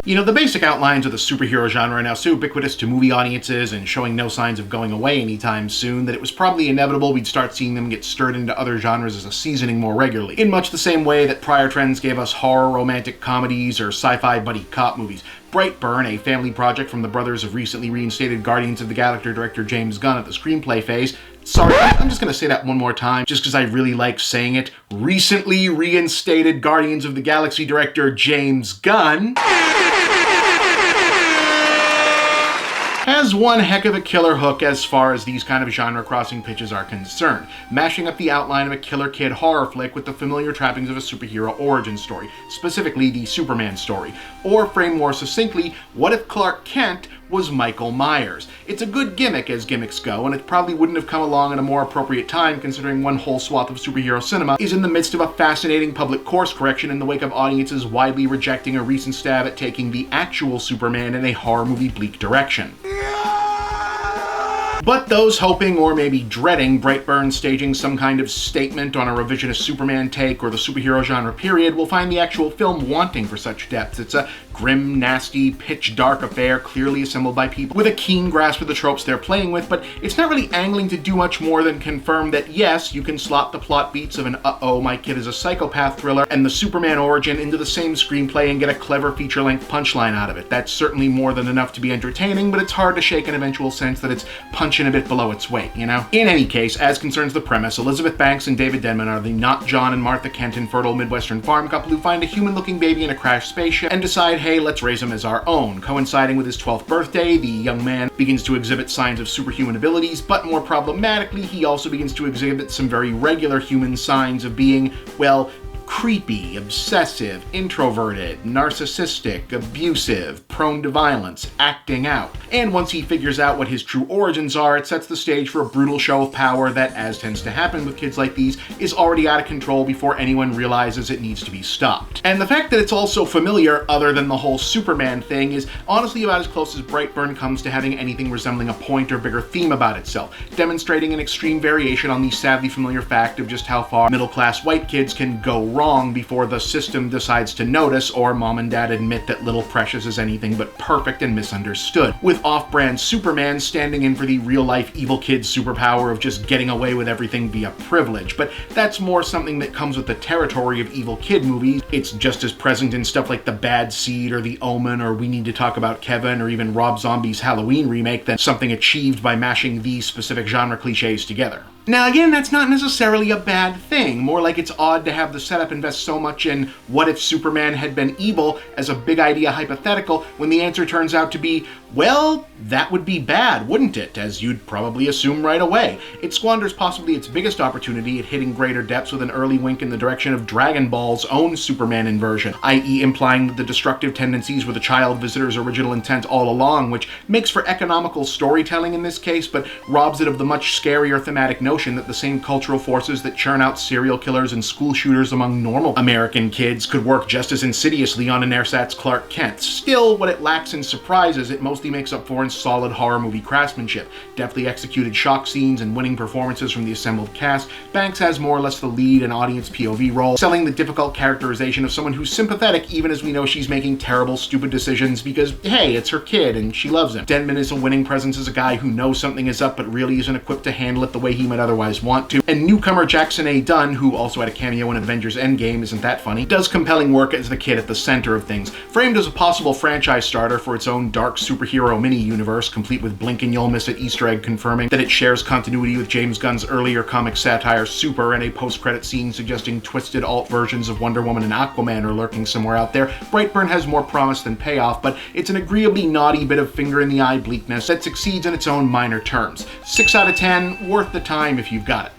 You know, the basic outlines of the superhero genre are now so ubiquitous to movie audiences and showing no signs of going away anytime soon that it was probably inevitable we'd start seeing them get stirred into other genres as a seasoning more regularly, in much the same way that prior trends gave us horror romantic comedies or sci-fi buddy cop movies. Brightburn, a family project from the brothers of recently reinstated Guardians of the Galaxy director James Gunn at the screenplay phase. Sorry, I'm just going to say that one more time, just because I really like saying it. Recently reinstated Guardians of the Galaxy director James Gunn has one heck of a killer hook as far as these kind of genre-crossing pitches are concerned, mashing up the outline of a killer kid horror flick with the familiar trappings of a superhero origin story, specifically the Superman story. Or, framed more succinctly, what if Clark Kent was Michael Myers? It's a good gimmick as gimmicks go, and it probably wouldn't have come along at a more appropriate time considering one whole swath of superhero cinema is in the midst of a fascinating public course correction in the wake of audiences widely rejecting a recent stab at taking the actual Superman in a horror movie bleak direction. But those hoping or maybe dreading Brightburn staging some kind of statement on a revisionist Superman take or the superhero genre period will find the actual film wanting for such depth. It's a grim, nasty, pitch-dark affair clearly assembled by people with a keen grasp of the tropes they're playing with, but it's not really angling to do much more than confirm that yes, you can slot the plot beats of an uh-oh, my kid is a psychopath thriller and the Superman origin into the same screenplay and get a clever feature-length punchline out of it. That's certainly more than enough to be entertaining, but it's hard to shake an eventual sense that it's punching a bit below its weight, you know? In any case, as concerns the premise, Elizabeth Banks and David Denman are the not John and Martha Kent infertile Midwestern farm couple who find a human-looking baby in a crashed spaceship and decide, hey, let's raise him as our own. Coinciding with his 12th birthday, the young man begins to exhibit signs of superhuman abilities, but more problematically, he also begins to exhibit some very regular human signs of being, well, creepy, obsessive, introverted, narcissistic, abusive, prone to violence, acting out. And once he figures out what his true origins are, it sets the stage for a brutal show of power that, as tends to happen with kids like these, is already out of control before anyone realizes it needs to be stopped. And the fact that it's all so familiar, other than the whole Superman thing, is honestly about as close as Brightburn comes to having anything resembling a point or bigger theme about itself, demonstrating an extreme variation on the sadly familiar fact of just how far middle-class white kids can go wrong before the system decides to notice or mom and dad admit that little Precious is anything but perfect and misunderstood, with off-brand Superman standing in for the real-life evil kid superpower of just getting away with everything via privilege. But that's more something that comes with the territory of evil kid movies. It's just as present in stuff like The Bad Seed or The Omen or We Need to Talk About Kevin or even Rob Zombie's Halloween remake than something achieved by mashing these specific genre cliches together. Now again, that's not necessarily a bad thing, more like it's odd to have the setup invest so much in what if Superman had been evil as a big idea hypothetical when the answer turns out to be, well, that would be bad, wouldn't it? As you'd probably assume right away. It squanders possibly its biggest opportunity at hitting greater depths with an early wink in the direction of Dragon Ball's own Superman inversion, i.e. implying that the destructive tendencies were the child visitor's original intent all along, which makes for economical storytelling in this case, but robs it of the much scarier thematic notion that the same cultural forces that churn out serial killers and school shooters among normal American kids could work just as insidiously on an ersatz Clark Kent. Still, what it lacks in surprises, it mostly makes up for in solid horror movie craftsmanship, deftly executed shock scenes, and winning performances from the assembled cast. Banks has more or less the lead and audience POV role, selling the difficult characterization of someone who's sympathetic even as we know she's making terrible, stupid decisions because, hey, it's her kid and she loves him. Denman is a winning presence as a guy who knows something is up but really isn't equipped to handle it the way he might otherwise want to. And newcomer Jackson A. Dunn, who also had a cameo in Avengers Endgame, isn't that funny, does compelling work as the kid at the center of things, framed as a possible franchise starter for its own dark superhero mini-universe, complete with blink and you'll miss it Easter egg confirming that it shares continuity with James Gunn's earlier comic satire Super, and a post-credit scene suggesting twisted alt versions of Wonder Woman and Aquaman are lurking somewhere out there. Brightburn has more promise than payoff, but it's an agreeably naughty bit of finger-in-the-eye bleakness that succeeds in its own minor terms. 6 out of 10, worth the time if you've got it.